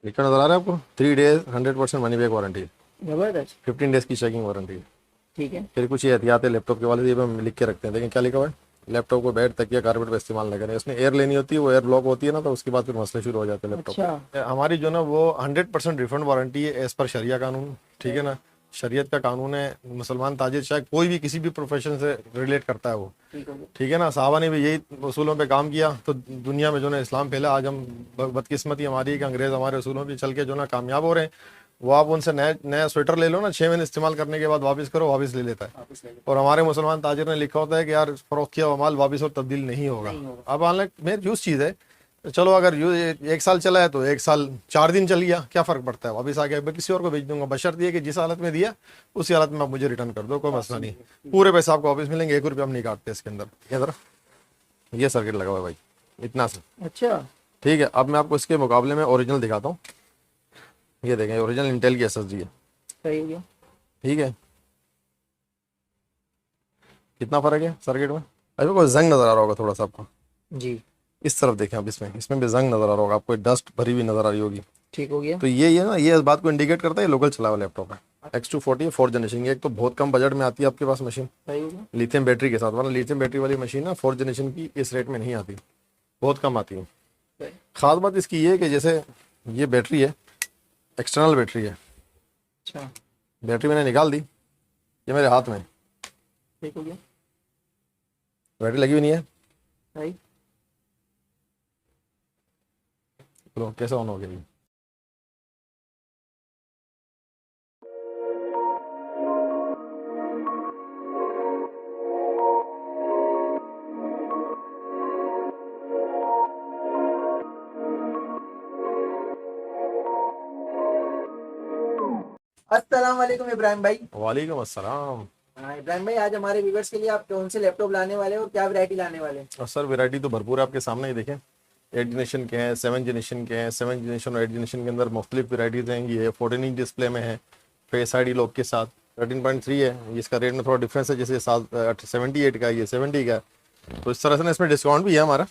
लिखा नजर आ रहा है आपको? 3 डेज 100% मनी बैक वारंटी, जबरदस्त। 15 डेज की चेकिंग वारंटी। ठीक है। फिर कुछ ये एहतियात है लैपटॉप के वाले, ये भी हम लिख के रखते हैं। देखिए क्या लिखा हुआ है, लैपटॉप को बेड तक या कारपेट पर इस्तेमाल न करें। उसमें एयर लेनी होती है, वो एयर ब्लॉक होती है ना, तो उसके बाद फिर मसले शुरू हो जाते हैं लैपटॉप अच्छा। पे। हमारी जो ना वो 100% रिफंड वारंटी है एज पर शरिया कानून, ठीक है ना। शरीयत का कानून है, मुसलमान ताजिर चाहे कोई भी किसी भी प्रोफेशन से रिलेट करता है वो, ठीक हो गया। ठीक है ना। साहबा ने भी यही उसूलों पे काम किया तो दुनिया में जो ना इस्लाम फैला। आज हम बदकिस्मती हमारी है कि अंग्रेज़ हमारे उसूलों पे चल के जो ना कामयाब हो रहे हैं। वो आप उनसे नया नया स्वेटर ले लो ना, 6 महीने इस्तेमाल करने के बाद वापस करो, वापस ले लेता है। वापस ले लो। और हमारे मुसलमान ताजिर ने लिखा होता है कि यार फरोख्त किया हुआ माल वापस और तब्दील नहीं होगा। नहीं होगा। अब ऑनलाइन में यूज चीज़ है, तो चलो अगर एक साल चला है तो 1 साल 4 दिन चल गया, क्या फ़र्क पड़ता है, वापस आ गया, मैं किसी और को भेज दूंगा। बशर्त ये कि जिस हालत में दिया उसी हालत में आप मुझे रिटर्न कर दो, कोई मसला नहीं। पूरे पैसे आपको वापस मिलेंगे, 1 रुपया हम नहीं काटते इसके अंदर। ये जरा ये सर्किट लगा हुआ है भाई, इतना सा, अच्छा। ठीक है। अब मैं आपको इसके मुकाबले में ओरिजिनल दिखाता हूँ। ये देखें, ओरिजिनल इंटेल की SSD है, सही हो गया। ठीक है। कितना फ़र्क है सर्किट में? अभी कोई जंग नज़र आ रहा होगा थोड़ा सा आपको, जी। इस तरफ देखें आप, इसमें भी जंग नज़र आ रहा होगा आपको, डस्ट भरी हुई नज़र आ रही होगी। ठीक हो गया। तो ये ना, ये इस बात को इंडिकेट करता है ये लोकल चला हुआ लैपटॉप है। X240 4th जनरेशन की, एक तो बहुत कम बजट में आती है आपके पास मशीन, सही हो गया। लिथियम बैटरी के साथ। वरना लिथियम बैटरी वाली मशीन ना 4th जनरेशन की इस रेट में नहीं आती, बहुत कम आती है। सही। खास बात इसकी ये है कि जैसे ये बैटरी है, एक्सटर्नल बैटरी है। अच्छा। बैटरी मैंने निकाल दी, ये मेरे हाथ में, ठीक हो गया। बैटरी लगी हुई नहीं है। सही। चलो कैसे ऑन हो गया ये? अस्सलाम वालेकुम इब्राहिम भाई। वालेकुम अस्सलाम। हाँ इब्राहिम भाई, आज हमारे व्यूवर्स के लिए आप कौन से लैपटॉप लाने वाले हैं और क्या वैरायटी लाने वाले हैं? और सर वैरायटी तो भरपूर है आपके सामने ही देखें। 8 जनरेशन के हैं, 7 जनरेशन के हैं। 7 जनरेशन और 8 जनरेशन के अंदर मुख्तलिफ वैराइटीज़ हैं। ये 14 इंच डिस्प्ले में है, फेस ID लॉक के साथ। 13.3 है, इसका रेट में थोड़ा डिफरेंस है, जैसे 78 का, ये 70 का। तो इस तरह से ना इसमें डिस्काउंट भी है हमारा।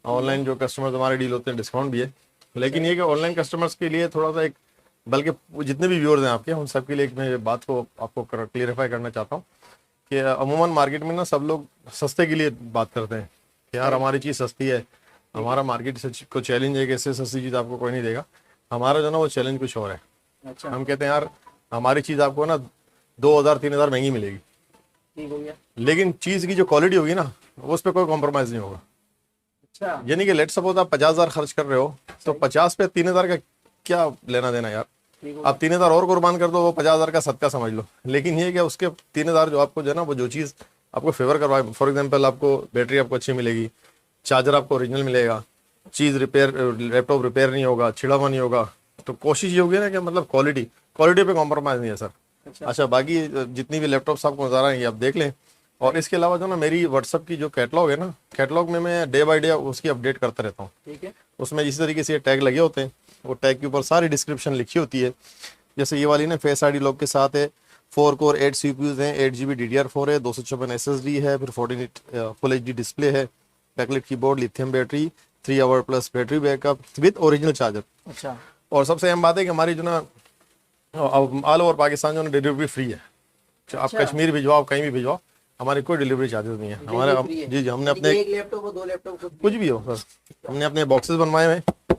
ऑनलाइन जो कस्टमर्स हमारे डील होते हैं डिस्काउंट भी है। लेकिन ये कि ऑनलाइन कस्टमर्स के लिए थोड़ा सा एक, बल्कि जितने भी व्यूअर्स हैं आपके, उन सब के लिए एक मैं बात को आपको क्लियरिफाई करना चाहता हूँ कि अमूमन मार्केट में ना सब लोग सस्ते के लिए बात करते हैं कि यार हमारी चीज़ सस्ती है, हमारा मार्केट से को चैलेंज है कि इससे सस्ती चीज़ आपको कोई नहीं देगा। हमारा जो ना वो चैलेंज कुछ और है। अच्छा। हम कहते हैं यार हमारी चीज़ आपको ना 2,000-3,000 महंगी मिलेगी, ठीक हो गया। लेकिन चीज़ की जो क्वालिटी होगी ना वो उस पर कोई कॉम्प्रोमाइज़ नहीं होगा। अच्छा। यानी कि लेट सपोज आप 50,000 खर्च कर रहे हो, तो 50 पे 3,000 का क्या लेना देना यार। ठीक हो आप 3,000 और कुर्बान कर दो, वो 50,000 का सदका समझ लो। लेकिन ये क्या, उसके 3,000 जो आपको जो है ना, वो जो चीज़ आपको फेवर करवाए, फॉर एग्जांपल आपको बैटरी आपको अच्छी मिलेगी, चार्जर आपको ओरिजिनल मिलेगा, चीज़ रिपेयर, लैपटॉप रिपेयर नहीं होगा, छिड़ा हुआ नहीं होगा। तो कोशिश ये होगी ना कि मतलब क्वालिटी पे कॉम्प्रोमाइज़ नहीं है सर। अच्छा, बाकी जितनी भी लैपटॉप्स आपको नज़र आएंगे आप देख लें। और इसके अलावा जो ना मेरी व्हाट्सअप की जो कैटलॉग है ना, कैटलॉग में मैं डे बाय डे उसकी अपडेट करता रहता हूँ। ठीक है। उसमें इसी तरीके से टैग लगे होते हैं, वो टैग के ऊपर सारी डिस्क्रिप्शन लिखी होती है। जैसे ये वाली ना फेस ID लॉक के साथ है, 4 कोर 8 CPUs हैं, 8 GB DDR4 है, 256 SSD है, फिर 14 फुल HD डिस्प्ले है, backlight keyboard, lithium battery, 3 hour plus battery backup with original charger. अच्छा। और सबसे अहम बात है कि हमारी जो ना ऑल ओवर पाकिस्तान जो ना डिलीवरी फ्री है। आप अच्छा। कश्मीर भिजवाओ, कहीं भी भिजवाओ, हमारी कोई डिलीवरी चार्जेस नहीं है हमारे। फ्री है। जी जी, हमने यानी अपने कि एक लैपटॉप और 2 लैपटॉप कुछ भी हो सर, हमने अपने बॉक्सेस बनवाए हुए हैं।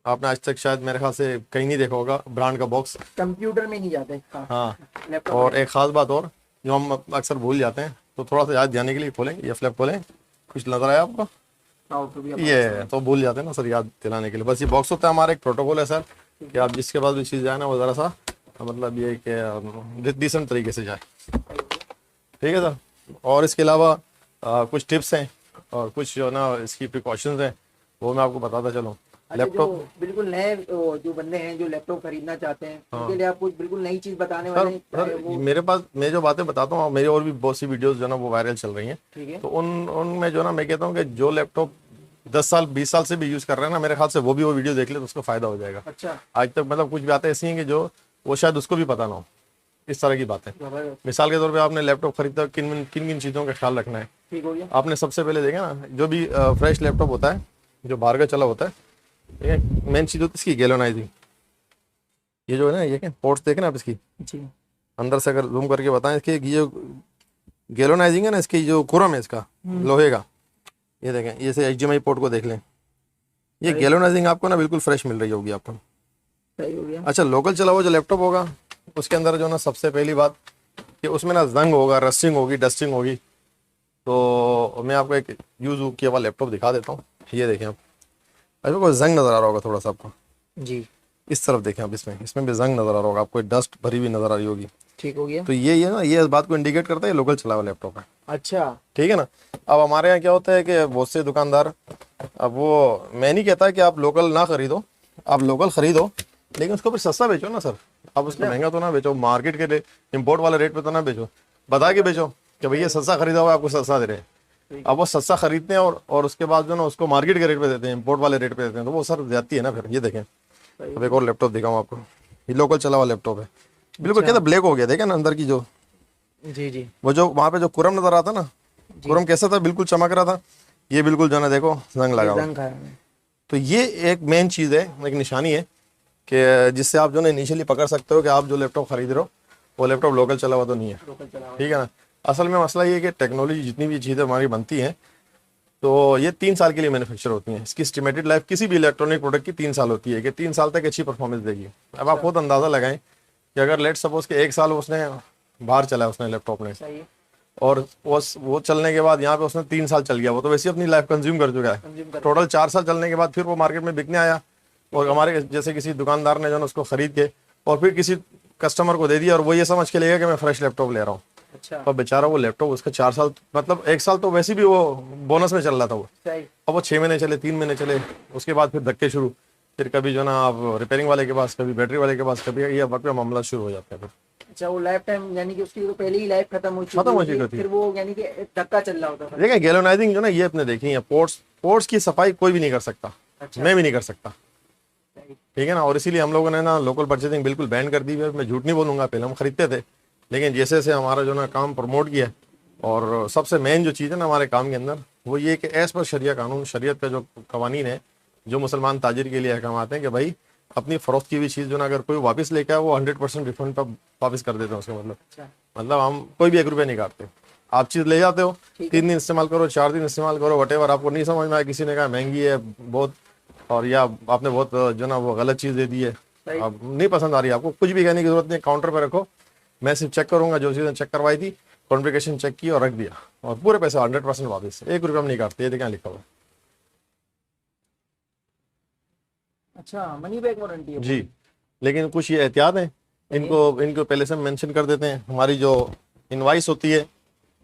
आपने आज तक शायद मेरे ख्याल से कहीं नहीं देखा होगा ब्रांड का बॉक्स। कंप्यूटर में नहीं जाते। हाँ, लैपटॉप और एक ख़ास बात और जो हम अक्सर भूल जाते हैं, तो थोड़ा सा याद दिलाने के लिए खोलेंगे, ये फ्लैप खोलें, कुछ नज़र आया आपको? ये तो भूल जाते हैं ना सर, याद दिलाने के लिए बस ये बॉक्स होता है हमारा। एक प्रोटोकॉल है सर कि आप जिसके पास भी चीज़ जाए ना, वो ज़रा सा मतलब ये कि डिसेंट तरीके से जाए, ठीक है सर। और इसके अलावा कुछ टिप्स हैं और कुछ जो ना इसकी प्रिकॉशंस हैं, वो मैं आपको बताता चलूँ। अच्छा, जो लैपटॉप बिल्कुल नए जो बंदे हैं जो लैपटॉप खरीदना चाहते हैं, उनके लिए आप कुछ बिल्कुल नई चीज बताने वाले हैं, चाहे सर वो। मेरे पास, मैं जो बातें बताता हूँ, मेरी और भी बहुत सी वीडियोस जो ना वो वायरल चल रही हैं। ठीक है। तो उनमें जो ना मैं कहता हूँ कि जो लैपटॉप 10 साल 20 साल से भी यूज़ कर रहे हैं ना, मेरे ख्याल से वो भी वो वीडियो देख ले तो उसको फ़ायदा हो जाएगा। अच्छा। आज तक मतलब कुछ बातें ऐसी हैं कि जो वो शायद उसको भी पता ना हो, इस तरह की बातें। जबरदस्त। मिसाल के तौर पे आपने लैपटॉप खरीदा, किन किन चीज़ों का ख्याल रखना है। ठीक हो गया। आपने सबसे पहले देखा ना, जो भी फ्रेश लैपटॉप होता है, जो बाहर का चला होता है, ठीक है। मेन चीज़ होती है इसकी गैल्वेनाइजिंग। ये जो है ना, ये क्या पोर्ट्स देखें ना आप इसकी, जी अंदर से अगर जूम करके बताएं, इसकी ये जो गैल्वेनाइजिंग है ना, इसकी जो खुरम है इसका लोहे का, ये देखें, ये से HDMI पोर्ट को देख लें, ये गैल्वेनाइजिंग आपको ना बिल्कुल फ्रेश मिल रही होगी आपको। सही हो गया। अच्छा, लोकल चला हुआ जो लैपटॉप होगा उसके अंदर जो ना सबसे पहली बात कि उसमें ना जंग होगा, रस्टिंग होगी, डस्टिंग होगी। तो मैं आपको एक यूज़ किया हुआ लैपटॉप दिखा देता हूँ। ये देखें आप, अभी कोई जंग नज़र आ रहा होगा थोड़ा सा आपको, जी इस तरफ देखें आप, इसमें भी जंग नज़र आ रहा होगा आपको, डस्ट भरी हुई नज़र आ रही होगी। ठीक हो गया। तो ये ना, ये इस बात को इंडिकेट करता है लोकल चला हुआ लैपटॉप है। अच्छा ठीक है ना। अब हमारे यहाँ क्या होता है कि बहुत से दुकानदार, अब वो मैं नहीं कहता कि आप लोकल ना खरीदो, आप लोकल खरीदो, लेकिन उसको फिर सस्ता बेचो ना सर। आप उसको महंगा तो ना बेचो, मार्केट के लिए इम्पोर्ट वाले रेट पे तो ना बेचो, बता के बेचो कि भैया सस्ता खरीदा हुआ आपको सस्ता दे रहे हैं। अब वो सस्ता खरीदते हैं और उसके बाद जो ना उसको मार्केट के रेट पे देते हैं, इम्पोर्ट वाले रेट पे देते हैं, तो वो सर जाती है ना फिर। ये देखें, अब एक और लैपटॉप दिखाऊँ आपको, ये लोकल चला हुआ लैपटॉप है, बिल्कुल कहते ब्लैक हो गया, देखें ना अंदर की जो, जी जी वो जो वहाँ पे जो कुरम नजर आता ना, कुरम कैसा था, बिल्कुल चमक रहा था, ये बिल्कुल जो ना देखो जंग लगा हुआ। जंग खाया है। तो ये एक मेन चीज़ है, एक निशानी है कि जिससे आप जो ना इनिशियली पकड़ सकते हो कि आप जो लैपटॉप खरीद रहे हो वो लैपटॉप लोकल चला हुआ तो नहीं है। लोकल चला हुआ। ठीक है ना। असल में मसला ये है कि टेक्नोलॉजी जितनी भी चीज़ें हमारी बनती हैं तो ये 3 साल के लिए मैन्युफैक्चर होती हैं। इसकी एस्टिमेटेड लाइफ किसी भी इलेक्ट्रॉनिक प्रोडक्ट की 3 साल होती है कि 3 साल तक अच्छी परफॉर्मेंस देगी। अब आप खुद अंदाज़ा लगाएं कि अगर लेट सपोज के 1 साल उसने बाहर चलाया उसने लैपटॉप ने, सही है। और वो चलने के बाद यहाँ पे उसने 3 साल चल गया, वो तो वैसे अपनी लाइफ कंज्यूम कर चुका है। कंज्यूम कर। टोटल 4 साल चलने के बाद फिर वो मार्केट में बिकने आया और हमारे जैसे किसी दुकानदार ने जो है उसको खरीद के और फिर किसी कस्टमर को दे दिया और वो ये समझ के लेगा कि मैं फ्रेश लैपटॉप ले रहा हूँ। अच्छा अब बेचारा वो लैपटॉप उसका 4 साल, मतलब 1 साल तो वैसे भी वो बोनस में चल रहा था वो, सही। अब वो 6 महीने चले, 3 महीने चले, उसके बाद फिर धक्के शुरू, फिर कभी जो ना आप रिपेयरिंग वाले के पास, कभी बैटरी वाले के पास, कभी ये वक्त पे मामला शुरू हो जाता है फिर। अच्छा, वो लाइफ टाइम यानी कि उसकी तो पहले ही लाइफ खत्म हो खत्म हो चुकी चुकी है, थी। फिर वो यानी कि धक्का चल रहा होता था। देखिए गैल्वेनाइजिंग जो ना ये अपने देखी है, पोर्ट्स की सफाई कोई भी नहीं कर सकता। अच्छा। मैं भी नहीं कर सकता। सही। ठीक है ना। और इसीलिए हम लोगों ने ना लोकल परचेजिंग बिल्कुल बैन कर दी है। मैं झूठ नहीं बोलूंगा, पहले हम खरीदते थे, लेकिन जैसे जैसे हमारा जो ना काम प्रमोट किया है, और सबसे मेन जो चीज़ है ना हमारे काम के अंदर वो ये कि एज पर शरिया कानून, शरीयत का जो कवानीन है, जो मुसलमान ताजिर के लिए अहकाम आते हैं कि भाई अपनी फ़रोख्त की हुई चीज़ जो ना अगर कोई वापस लेके आए वो 100% रिफंड पर वापस कर देते हैं उसका मतलब। अच्छा। मतलब हम कोई भी 1 रुपया नहीं काटते। आप चीज़ ले जाते हो, 3 दिन इस्तेमाल करो, 4 दिन इस्तेमाल करो, वटेवर, आपको नहीं समझ में आया, किसी ने कहा महंगी है बहुत, और या आपने बहुत जो ना वो गलत चीज़ दे दी है, अब नहीं पसंद आ रही, आपको कुछ भी कहने की जरूरत नहीं, काउंटर पे रखो, मैं सिर्फ चेक करूंगा, जो चीज़ें चेक करवाई थी कॉन्फ़िगरेशन चेक की और रख दिया, और पूरे पैसे 100% वापस, 1 रुपया हम नहीं काटते। ये देखिए यहाँ लिखा हुआ है। अच्छा, मनी बैक वारंटी है। जी, लेकिन कुछ ये एहतियात हैं, इनको पहले से मेंशन कर देते हैं। हमारी जो इनवाइस होती है,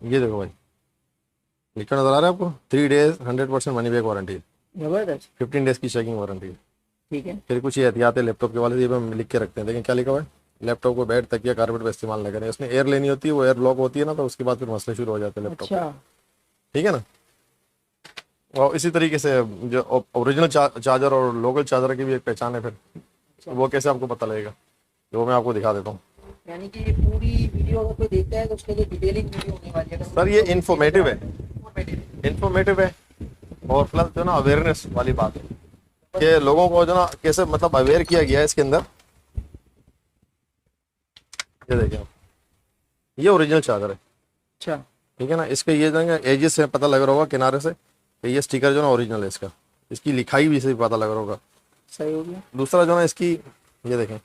ये देखो भाई लिखा नजर आ रहा है आपको, 3 डेज 100% मनी बैक वारंटी, जबरदस्त। 15 डेज की चेकिंग वारंटी। ठीक है। फिर कुछ ये एहतियात है लैपटॉप के वाले, ये भी हम लिख के रखते हैं। देखें क्या लिखा हुआ है, लैपटॉप को बेड तकिया कारपेट पर इस्तेमाल न करें। उसमें एयर लेनी होती है, वो एयर ब्लॉक होती है ना, तो उसके बाद फिर मसले शुरू हो जाते हैं लैपटॉप। अच्छा। ठीक है ना। और इसी तरीके से जो ओरिजिनल चार्जर और लोकल चार्जर की भी एक पहचान है, फिर वो कैसे आपको पता लगेगा, तो वो मैं आपको दिखा देता हूँ। यानी कि ये पूरी वीडियो अगर कोई देखता है तो उसके लिए डिटेलिंग वीडियो होने वाली है। सर ये इंफॉर्मेटिव है, इंफॉर्मेटिव है, और प्लस जो ना अवेयरनेस वाली बात है कि लोगों को जो ना कैसे मतलब अवेयर किया गया है इसके अंदर। ये देखिए आप, ये ओरिजिनल चार्जर है। अच्छा। ठीक है ना। इसके ये जो है एजेस से पता लग रहा होगा किनारे से कि ये स्टिकर जो ना ओरिजिनल है इसका, इसकी लिखाई भी से पता लग रहा होगा। सही हो गया। दूसरा जो ना इसकी, ये देखें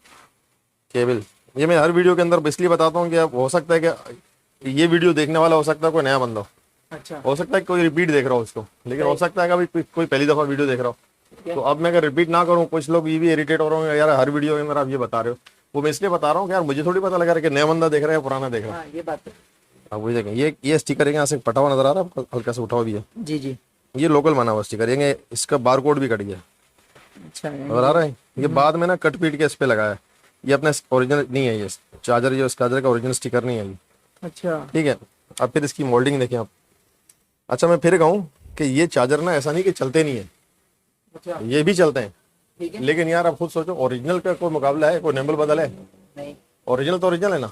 केबल, ये मैं हर वीडियो के अंदर इसलिए बताता हूँ कि अब हो सकता है कि ये वीडियो देखने वाला हो सकता है कोई नया बंदा हो, अच्छा। हो सकता है कोई रिपीट देख रहा हो उसको, लेकिन हो सकता है कि अभी कोई पहली दफा वीडियो देख रहा हो। तो अब मैं अगर रिपीट ना करूँ, कुछ लोग ये भी इरिटेट हो रहे होंगे, यार हर वीडियो में आप ये बता रहे हो, वो मैं इसलिए बता रहा हूँ कि यार मुझे थोड़ी पता लगा रहा है कि नया बंदा देख रहा है पुराना देख रहा है। हाँ, ये बात है। अब वही देखें, ये स्टिकर यहाँ से फटा हुआ नजर आ रहा है आपको, हल्का से उठा हुआ भी है। जी जी। ये लोकल बना हुआ स्टिकर, ये इसका बारकोड भी कट गया, अच्छा। नजर आ रहा है। ये बाद में ना कट पीट के इस पे लगाया है, ये अपना ओरिजिनल नहीं है, ये चार्जर जो चार्जर का ओरिजिनल स्टिकर नहीं है ये। अच्छा। ठीक है। अब फिर इसकी मोल्डिंग देखें आप। अच्छा मैं फिर कहूँ कि ये चार्जर ना ऐसा नहीं कि चलते नहीं है, अच्छा। ये भी चलते हैं, ठीक है। लेकिन यार आप खुद सोचो, ओरिजिनल का कोई मुकाबला है, कोई नेम्बल बदल है? नहीं। ओरिजिनल तो ओरिजिनल है ना।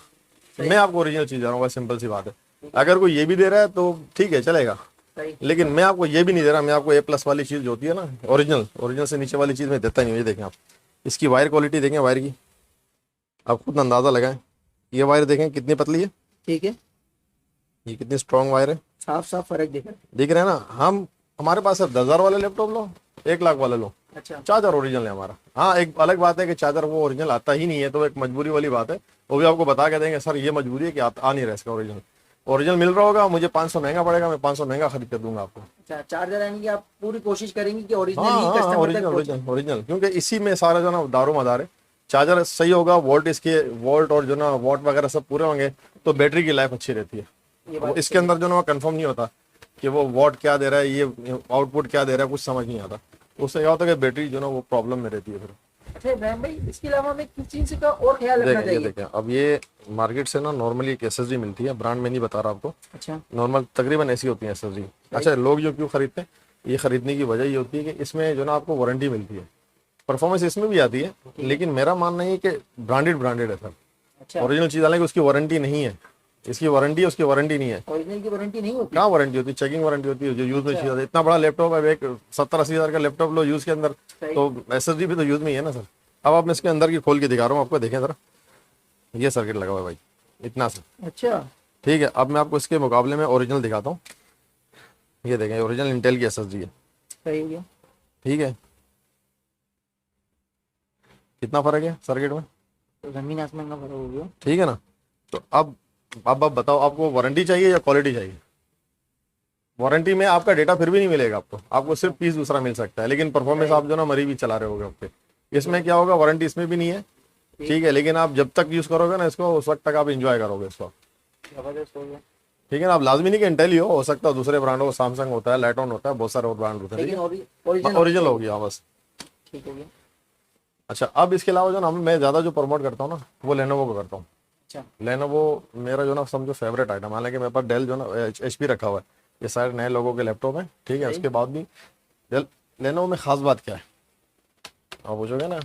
मैं आपको ओरिजिनल चीज दे रहा हूँ, सिंपल सी बात है। अगर कोई ये भी दे रहा है तो ठीक है चलेगा, सही। लेकिन मैं आपको ये भी नहीं दे रहा, मैं आपको A+ वाली चीज़ जो होती है ना, ओरिजिनल से नीचे वाली चीज़ मैं देता नहीं हूँ। ये देखें आप, इसकी वायर क्वालिटी देखें, वायर की आप खुद अंदाज़ा लगाएं। ये वायर देखें कितनी पतली है, ठीक है, ये कितनी स्ट्रॉन्ग वायर है, साफ साफ फर्क दिख रहा है। दिख रहे हैं ना। हमारे पास है 10,000 वाले लैपटॉप लो, 1 लाख वाले लो, अच्छा, चार्जर ओरिजिनल है हमारा। हाँ, एक अलग बात है कि चार्जर वो ओरिजिनल आता ही नहीं है, तो एक मजबूरी वाली बात है। वो भी आपको बता के देंगे सर ये मजबूरी है कि आ नहीं रहा इसका ओरिजिनल मिल रहा होगा, मुझे 500 महंगा पड़ेगा, मैं 500 महंगा खरीद कर दूंगा आपको। अच्छा, चार्जर यानी कि आप पूरी कोशिश करेंगे कि ओरिजिनल हाँ ही हाँ, कस्टमर तक ओरिजिनल पहुंचे। ओरिजिनल ओरिजिनल, क्योंकि इसी में सारा जो ना दारो मदार है। चार्जर सही होगा, वोल्ट और जो ना वॉट वगैरह सब पूरे होंगे, तो बैटरी की लाइफ अच्छी रहती है। ये वो बात इसके अंदर जो ना कंफर्म नहीं होता कि वो वॉट क्या दे रहा है, ये आउटपुट क्या दे रहा है, कुछ समझ नहीं आता। उससे क्या होता है कि बैटरी जो ना वो प्रॉब्लम में रहती है फिर। अच्छा इब्राहिम भाई, इसके अलावा हमें किस चीज का और ख्याल रखना देखें, ये चाहिए? देखें, अब ये मार्केट से ना नॉर्मली एक SSD मिलती है, ब्रांड में नहीं बता रहा आपको, अच्छा, नॉर्मल तकरीबन ऐसी होती है SSD। अच्छा, लोग जो क्यों खरीदते हैं, ये खरीदने की वजह ये होती है कि इसमें जो ना आपको वारंटी मिलती है, परफॉर्मेंस इसमें भी आती है। लेकिन मेरा मानना है कि ब्रांडेड है सर। अच्छा, ओरिजिनल चीज़, हालांकि उसकी वारंटी नहीं है, इसकी वारंटी है, उसकी वारंटी नहीं है। ओरिजिनल की वारंटी नहीं होती? कहाँ वारंटी होती है, चेकिंग वारंटी होती है जो यूज में चाहिए। इतना बड़ा लैपटॉप है, एक 70-80 हज़ार का लैपटॉप लो यूज के अंदर, तो SSD भी तो यूज में ही है ना सर। अब आप मैं इसके अंदर की खोल के दिखा रहा हूँ आपको, देखें जरा, ये सर्किट लगा हुआ है भाई, इतना सा। अच्छा, ठीक है, अब मैं आपको इसके मुकाबले में ओरिजिनल दिखाता हूँ। ये देखें, ओरिजिनल इंटेल की SSD है, सही हो गया। ठीक है, कितना फर्क है सर्किट में, तो जमीन आसमान का फर्क हो गया। ठीक है ना। तो अब आप बताओ, आपको वारंटी चाहिए या क्वालिटी चाहिए? वारंटी में आपका डेटा फिर भी नहीं मिलेगा आपको सिर्फ पीस दूसरा मिल सकता है, लेकिन परफॉर्मेंस आप जो ना मरी भी चला रहे होगे आपके। इसमें क्या होगा, वारंटी इसमें भी नहीं है, ठीक है, लेकिन आप जब तक यूज करोगे ना इसको, उस वक्त तक आप इंजॉय करोगे इसको, जबरदस्त हो गया। ठीक है ना। आप लाजमी नहीं कि इंटेल ही हो सकता है दूसरे ब्रांड हो, सैमसंग होता है, लाइटॉन होता है, बहुत सारे और ब्रांड होते हैं, लेकिन ठीक है, ओरिजिनल हो गया बस। ठीक हो गया। अच्छा, अब इसके अलावा जो ना मैं ज़्यादा जो प्रमोट करता हूँ ना, वो लेनोवो को करता हूँ। अच्छा, लेनोवो मेरा जो ना समझो फेवरेट आइटम, हालांकि मेरे पास डेल जो ना HP रखा हुआ है, ये सारे नए लोगों के लैपटॉप हैं, ठीक है। उसके बाद भी डेल लेनोवो में ख़ास बात क्या है, आप पूछोगे ना,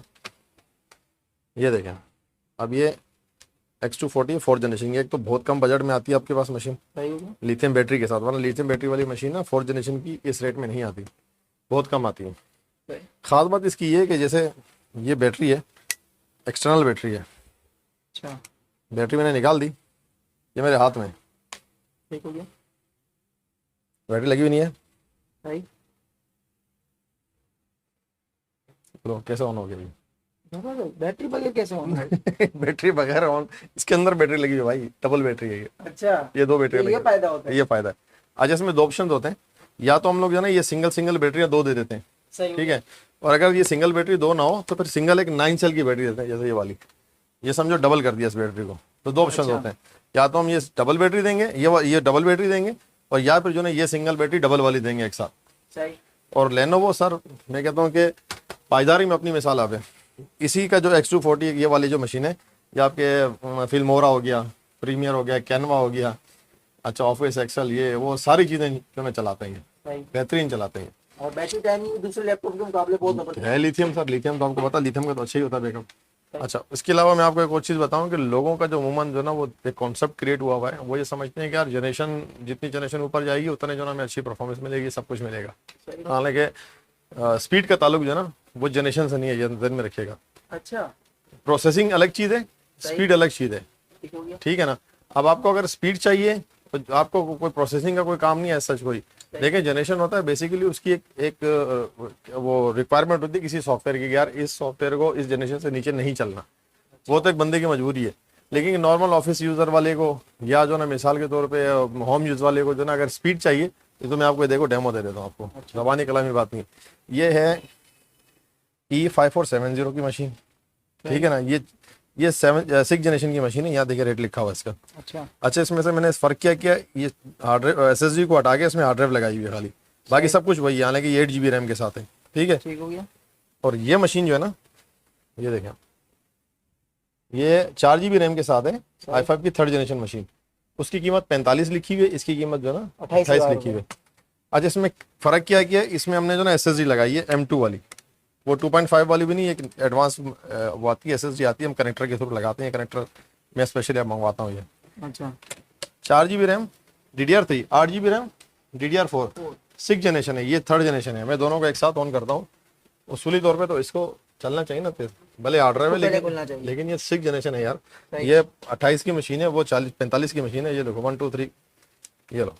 ये देखें, अब ये X240 4th जनरेशन की, एक तो बहुत कम बजट में आती है आपके पास मशीन, सही हो गया। लिथियम बैटरी के साथ, वरना लिथियम बैटरी वाली मशीन ना 4th जनरेशन की इस रेट में नहीं आती, बहुत कम आती है। सही। ख़ास बात इसकी ये है कि जैसे ये बैटरी है, एक्सटर्नल बैटरी है, अच्छा, बैटरी मैंने निकाल दी, ये मेरे हाथ में, ठीक हो गया। बैटरी लगी हुई नहीं है, सही। लो कैसे ऑन हो गया ये? जबरदस्त, बैटरी बगैर कैसे होना है? बैटरी बगैर ऑन, इसके अंदर बैटरी लगी हुई है भाई, डबल बैटरी है ये, अच्छा, ये 2 बैटरी तो ये फायदा होता है। ये फायदा है। आज इसमें 2 ऑप्शन होते हैं, या तो हम लोग जो है ना ये सिंगल बैटरी 2 दे देते हैं, सही। ठीक है, और अगर ये सिंगल बैटरी 2 ना हो तो फिर सिंगल एक 9 सेल की बैटरी देते हैं, जैसे ये वाली, ये समझो डबल कर दिया इस बैटरी को। तो 2 ऑप्शन होते हैं, या तो हम ये डबल बैटरी देंगे, ये डबल बैटरी देंगे, और या फिर जो है ये सिंगल बैटरी डबल वाली देंगे एक साथ। सही। और लेनोवो सर, मैं कहता हूँ कि पायदारी में अपनी मिसाल आप है, इसी का जो X240 ये वाली जो मशीन है, ये आपके फिल्मोरा हो गया, प्रीमियर हो गया, कैनवा हो गया, अच्छा ऑफिस एक्सेल, ये वो सारी चीज़ें जो ना चलाते हैं, सही। बेहतरीन चलाते हैं। और बैटरी टाइमिंग दूसरे लैपटॉप के मुकाबले बहुत जबरदस्त है लिथियम सर, लिथियम तो आपको पता, लिथियम का तो अच्छा ही होता है बैकअप। अच्छा, इसके अलावा मैं आपको एक और चीज़ बताऊं कि लोगों का जो अमूमन जो ना वो एक कॉन्सेप्ट क्रिएट हुआ है, वो ये समझते हैं कि यार जनरेशन जितनी जनरेशन ऊपर जाएगी उतने जो ना हमें अच्छी परफॉर्मेंस मिलेगी, सब कुछ मिलेगा। सही। हालांकि स्पीड का ताल्लुक जो है ना वो जनरेशन से नहीं है, ये ध्यान में रखिएगा। अच्छा, प्रोसेसिंग अलग चीज़ है, स्पीड अलग चीज़ है, ठीक हो गया। ठीक है ना। अब आपको अगर स्पीड चाहिए तो आपको कोई प्रोसेसिंग का कोई काम नहीं है सच कोई। देखिए, जनरेशन होता है बेसिकली उसकी एक वो रिक्वायरमेंट होती है किसी सॉफ्टवेयर की, यार इस सॉफ्टवेयर को इस जनरेशन से नीचे नहीं चलना, वो तो एक बंदे की मजबूरी है। लेकिन नॉर्मल ऑफिस यूज़र वाले को, या जो ना मिसाल के तौर पे होम यूज़ वाले को जो ना अगर स्पीड चाहिए, तो मैं आपको देखो डेमो दे देता हूँ आपको, ज़बानी कलामी बात नहीं। ये है E5470 की मशीन, ठीक है ना, ये 6th जनरेशन की मशीन है, यहाँ देखिए रेट लिखा हुआ है इसका। अच्छा, इसमें से मैंने फ़र्क क्या किया, ये हार्ड ड्राइव SSD को हटा के इसमें हार्ड ड्राइव लगाई हुई है खाली, बाकी सब कुछ वही है, हालांकि ये 8 GB रैम के साथ है, ठीक है। ठीक हो गया। और ये मशीन जो है ना, ये देखें, ये 4 GB रैम के साथ है, i5 की 3rd जनरेशन मशीन, उसकी कीमत 45 लिखी हुई है, इसकी कीमत जो है ना 28 लिखी हुई है। अच्छा, इसमें फ़र्क क्या किया, इसमें हमने जो ना SSD लगाई है M2 वाली, वो 2.5 वाली भी नहीं, एक एडवांस वो आती है SSD आती है, हम कनेक्टर के थ्रू लगाते हैं, कनेक्टर मैं स्पेशली अब मंगवाता हूँ ये। अच्छा, 4 GB RAM DDR3, 8 GB RAM DDR4 6 generation है, ये 3rd जनरेशन है। मैं दोनों को एक साथ ऑन करता हूँ, उसूली तौर पे तो इसको चलना चाहिए ना फिर, भले हार्ड ड्राइव है लेकिन ये 6 जनरेशन है यार। ये 28 की मशीन है, वो 45 की मशीन है। ये देखो 1 2 3, ये लो।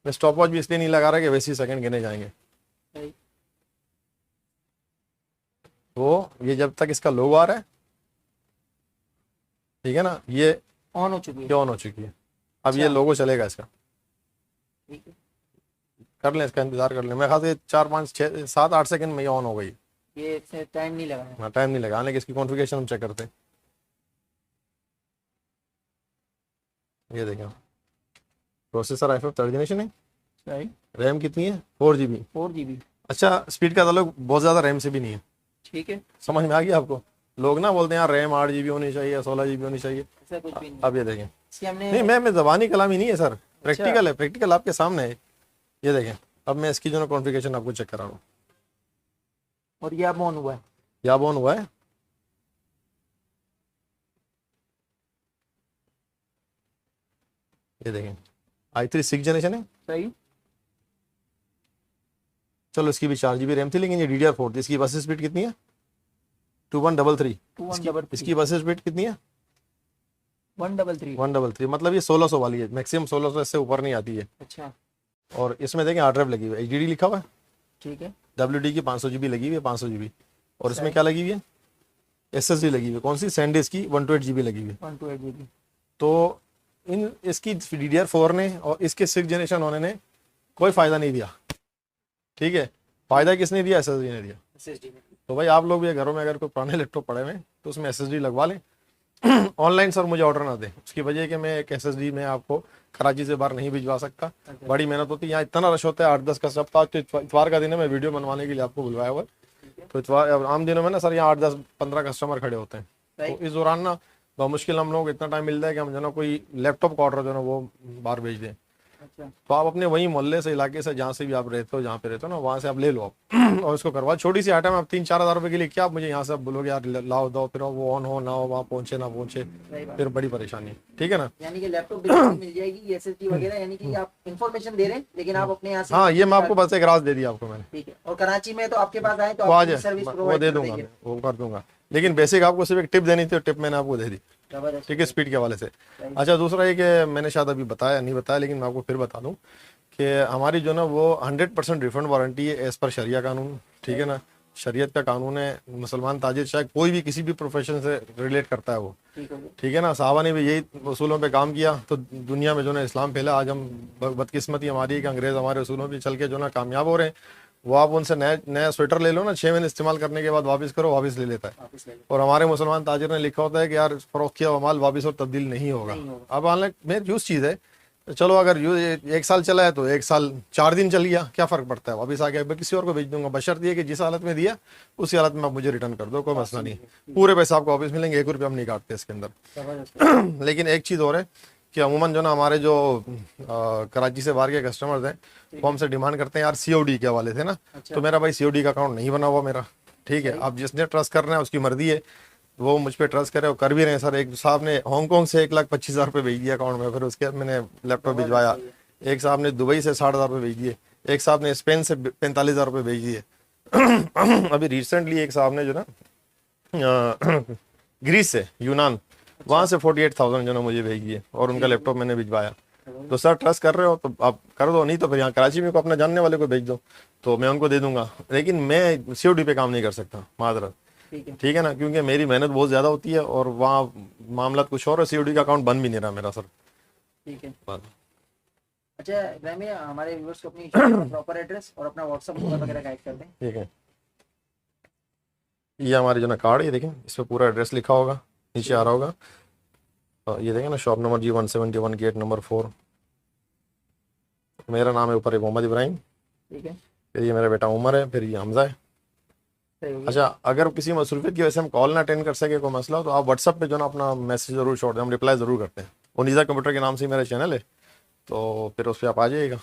मैं स्टॉप वॉच भी इसलिए नहीं लगा रहा कि वैसे ही सेकंड गिने जाएंगे। तो ये जब तक इसका लोगो आ रहा है, ठीक है ना, ये ऑन हो चुकी है, ऑन हो चुकी है। अब ये लोगो चलेगा इसका, कर लें इसका इंतजार कर लें। मैं खास 4 5 6 7 8 सेकंड में ये ऑन हो गई। ये टाइम नहीं लगा है। हाँ टाइम नहीं लगा, लेकिन इसकी कॉन्फ़िगरेशन हम चेक करते हैं। ये देखें, प्रोसेसर i5 3rd जनरेशन है। राइट। रैम कितनी है? 4 GB। 4 GB। अच्छा, स्पीड का ताल्लुक बहुत ज़्यादा रैम से भी नहीं है। ठीक है, समझ में आ गया आपको? लोग ना बोलते हैं यार रैम 8 GB होनी चाहिए, 16 GB होनी चाहिए। ऐसा कुछ भी नहीं। अब ये देखें, इसकी हमने नहीं मैं ज़बानी कलामी नहीं है सर, प्रैक्टिकल है, प्रैक्टिकल आपके सामने है। ये देखें, अब मैं इसकी जो ना कॉन्फ़िगरेशन आपको चेक करा रहा हूँ। और ये अब ऑन हुआ है, या ऑन हुआ है। ये देखें, i3 6 जनरेशन है। सही। चलो इसकी भी 4 GB रैम थी, लेकिन ये DDR4 थी। इसकी बस स्पीड कितनी है? 2133। 2133। इसकी बस स्पीड कितनी है? 133। 133, मतलब ये 1600 वाली है, मैक्सिमम 1600 इससे ऊपर नहीं आती है। अच्छा, और इसमें देखें हार्ड ड्राइव लगी हुई है, HDD लिखा हुआ है। ठीक है। WD की 500 GB लगी हुई है, 500 GB। और इसमें क्या लगी हुई है? SSD लगी हुई है। कौन सी? SanDisk की 128 GB लगी हुई है। 128 GB। तो इन इसकी DDR4 ने और इसके 6 जनरेशन होने ने कोई फ़ायदा नहीं दिया। ठीक है, फ़ायदा किसने दिया? SSD ने दिया। SSD में। तो भाई आप लोग भी घरों में अगर कोई पुराने लैपटॉप पड़े हुए हैं तो उसमें SSD लगवा लें। ऑनलाइन सर मुझे ऑर्डर ना दें, उसकी वजह है कि मैं एक SSD में आपको कराची से बाहर नहीं भिजवा सकता। बड़ी मेहनत होती है, यहाँ इतना रश होता है, 8-10 का सब। आज तो इतवार का दिन है, मैं वीडियो बनवाने के लिए आपको बुलवाया हुआ है। तो इतवार आम दिनों में ना सर यहाँ 8-10-15 कस्टमर खड़े होते हैं। तो इस दौरान ना बहुत मुश्किल हम लोग इतना टाइम मिलता है कि हम जो ना कोई लैपटॉप का ऑर्डर जो ना वो बाहर भेज दें। अच्छा। तो आप अपने वही मोहल्ले से, इलाके से, जहाँ से भी आप रहते हो, जहाँ पे रहते हो ना, वहाँ से आप ले लो आप और इसको करवा। छोटी सी आइटम आप 3-4 हज़ार रुपये के लिए क्या आप मुझे यहाँ से आप बोलोगे यार लाओ दो, फिर वो ऑन हो ना हो, वहाँ पहुँचे ना पहुँचे, फिर बड़ी परेशानी है। ठीक है ना? यानी कि लैपटॉप मिल जाएगी SSD वगैरह, यानी कि आप इंफॉर्मेशन दे रहे हैं लेकिन आप अपने यहाँ से। हाँ, ये मैं आपको बस एक राज दे दिया आपको मैंने। ठीक है। और कराची में तो आपके पास आए तो वो आ आप जाए, सर्विस वो प्रोवाइड दे कर दूंगा, देंगे। मैं वो कर दूंगा। लेकिन बेसिक आपको सिर्फ एक टिप देनी थी, और टिप मैंने आपको दे दी। जबरदस्त। ठीक है, स्पीड के हवाले से। अच्छा, दूसरा ये कि मैंने शायद अभी बताया नहीं बताया, लेकिन मैं आपको फिर बता दूं कि हमारी जो ना वो 100% रिफंड वारंटी है एज़ पर शरिया कानून। ठीक है ना? शरीयत का कानून है। मुसलमान ताजिर चाहे कोई भी किसी भी प्रोफेशन से रिलेट करता है वो, ठीक है ना? साहबा ने भी यही उसूलों पे काम किया तो दुनिया में जो ना इस्लाम फैला। आज हम बदकिस्मती हमारी है कि अंग्रेज़ हमारे उसूलों पे चल के जो ना कामयाब हो रहे हैं। वो आप उनसे नया स्वेटर ले लो ना, 6 महीने इस्तेमाल करने के बाद वापस करो, वापस ले लेता है। और हमारे मुसलमान ताजिर ने लिखा होता है कि यार फरोख्त किया हुआ माल वापस और तब्दील नहीं होगा। अब ऑनलाइन में यूज चीज़ है, चलो अगर एक साल चला है तो 1 साल 4 दिन चल गया, क्या फ़र्क पड़ता है? वापस आ गया, मैं किसी और को भेज दूंगा। बशर्त ये कि जिस हालत में दिया उसी हालत में आप मुझे रिटर्न कर दो, कोई मसला नहीं। पूरे पैसे आपको वापस मिलेंगे, 1 रुपया हम नहीं काटते इसके अंदर। लेकिन एक चीज़ और है कि अमूमन जो ना हमारे जो कराची से बाहर के कस्टमर्स हैं वो हमसे डिमांड करते हैं यार COD के हवाले से ना। तो मेरा भाई COD का अकाउंट नहीं बना हुआ मेरा। ठीक है, आप जिसने ट्रस्ट करना है उसकी मर्जी है, वो मुझ पर ट्रस्ट करे और कर भी रहे हैं सर। एक साहब ने हांगकॉन्ग से 1,25,000 रुपये भेज दिया अकाउंट में, फिर उसके बाद मैंने लैपटॉप भिजवाया। एक साहब ने दुबई से 60,000 रुपये भेज दिए। एक साहब ने स्पेन से 45,000 रुपये भेज दिए। अभी रिसेंटली एक साहब ने जो ना ग्रीस से, यूनान, वहाँ से 48,000 जो ना मुझे भेज दिए और उनका लैपटॉप मैंने भिजवाया। तो सर ट्रस्ट कर रहे हो तो आप कर दो, नहीं तो फिर यहाँ कराची में को अपना जानने वाले को भेज दो तो मैं उनको दे दूंगा। लेकिन मैं COD पे काम नहीं कर सकता, माजरत। ठीक है ना? क्योंकि मेरी मेहनत बहुत ज़्यादा होती है और वहाँ मामला कुछ और है। COD का अकाउंट बन भी नहीं रहा मेरा सर। ठीक है। अच्छा इब्राहिम, हमारे व्यूअर्स को अपनी प्रॉपर एड्रेस और अपना व्हाट्सएप नंबर वगैरह गाइड कर दें। ठीक है, ये हमारी जो ना कार्ड, ये देखें, इस पर पूरा एड्रेस लिखा होगा, नीचे आ रहा होगा। ये देखें ना, shop number G171 gate number 4। मेरा नाम है ऊपर मोहम्मद इब्राहिम। ठीक है। फिर ये मेरा बेटा उमर है, फिर ये हमजा है। अच्छा, अगर किसी मसरूफियत की वजह से हम कॉल ना अटेंड कर सके, कोई मसला हो, तो आप व्हाट्सएप पे जो ना अपना मैसेज ज़रूर छोड़ दें, हम रिप्लाई ज़रूर करते हैं। उनीज़ा कंप्यूटर के नाम से मेरा चैनल है, तो फिर उस पर आप आ जाइएगा।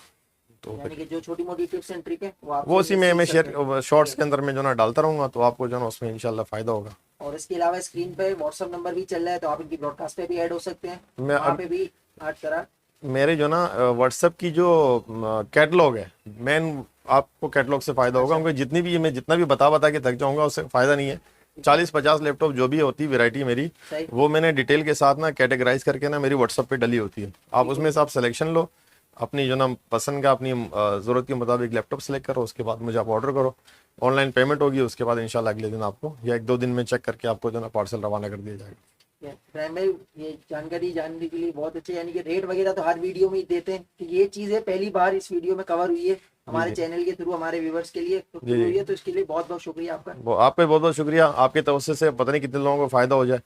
तो यानी कि जो छोटी मोटी टिप्स एंड ट्रिक है वो उसी में मैं शेयर शॉर्ट्स के अंदर में जो ना डालता रहूँगा, तो आपको जो ना उसमें इंशाल्लाह फ़ायदा होगा। और इसके अलावा स्क्रीन पे व्हाट्सएप नंबर भी चल रहा है, तो आप इनकी ब्रॉडकास्ट पे भी ऐड हो सकते हैं, वहाँ पे भी ऐड करा मेरे जो ना व्हाट्सएप की जो कैटलॉग है, मेन आपको कैटलॉग से फायदा होगा, क्योंकि जितनी भी मैं जितना भी बता के थक जाऊंगा उससे फायदा नहीं है। 40-50 लैपटॉप जो भी होती वैरायटी मेरी, सही। वो मैंने डिटेल के साथ ना कैटेगराइज करके ना मेरी व्हाट्सएप पे डली होती है। आप उसमें से आप सिलेक्शन लो अपनी जो ना पसंद का, अपनी ज़रूरत के मुताबिक लैपटॉप सेलेक्ट करो, उसके बाद मुझे आप ऑर्डर करो, ऑनलाइन पेमेंट होगी, उसके बाद इंशाल्लाह अगले दिन आपको या 1-2 दिन में चेक करके आपको जो ना पार्सल रवाना कर दिया जाएगा। इब्राहिम भाई ये जानकारी जानने के लिए बहुत अच्छे, यानी कि रेट वगैरह तो हर वीडियो में ही देते हैं, कि ये चीज़ें पहली बार इस वीडियो में कवर हुई है हमारे चैनल के थ्रू, हमारे व्यूवर्स के लिए तो हुई है, तो इसके लिए बहुत बहुत शुक्रिया आपका। वो आपका बहुत बहुत शुक्रिया, आपके तवज्जो से पता नहीं कितने लोगों को फ़ायदा हो जाए।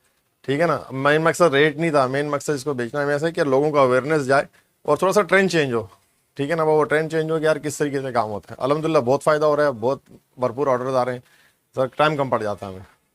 ठीक है ना, मेन मकसद रेट नहीं था, मेन मकसद इसको बेचना है ऐसा है कि लोगों को अवेयरनेस जाए और थोड़ा सा ट्रेंड चेंज हो। ठीक है ना, वो ट्रेंड चेंज हो कि यार किस तरीके से काम होता है। अल्हम्दुलिल्लाह बहुत फ़ायदा हो रहा है, बहुत भरपूर ऑर्डर आ रहे हैं सर, टाइम कम पड़ जाता है हमें।